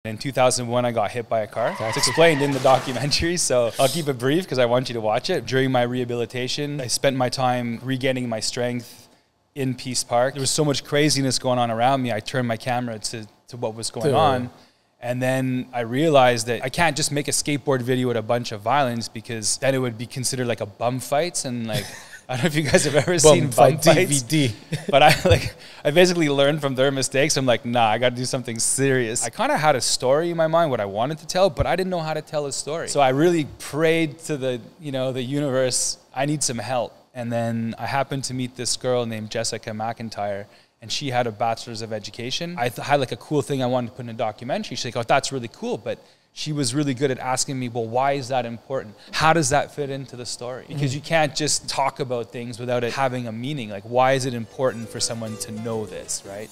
In 2001, I got hit by a car. It's explained in the documentary, so I'll keep it brief because I want you to watch it. During my rehabilitation, I spent my time regaining my strength in Peace Park. There was so much craziness going on around me, I turned my camera to what was going on. And then I realized that I can't just make a skateboard video with a bunch of violence, because then it would be considered like a bum fights, and like, I don't know if you guys have ever seen bum fights. DVD. But I basically learned from their mistakes. I'm like, nah, I got to do something serious. I kind of had a story in my mind, what I wanted to tell, but I didn't know how to tell a story. So I really prayed to the universe, I need some help. And then I happened to meet this girl named Jessica McIntyre, and she had a bachelor's of education. I had like a cool thing I wanted to put in a documentary. She's like, oh, that's really cool. But she was really good at asking me, well, why is that important? How does that fit into the story? Because you can't just talk about things without it having a meaning. Like, why is it important for someone to know this, right?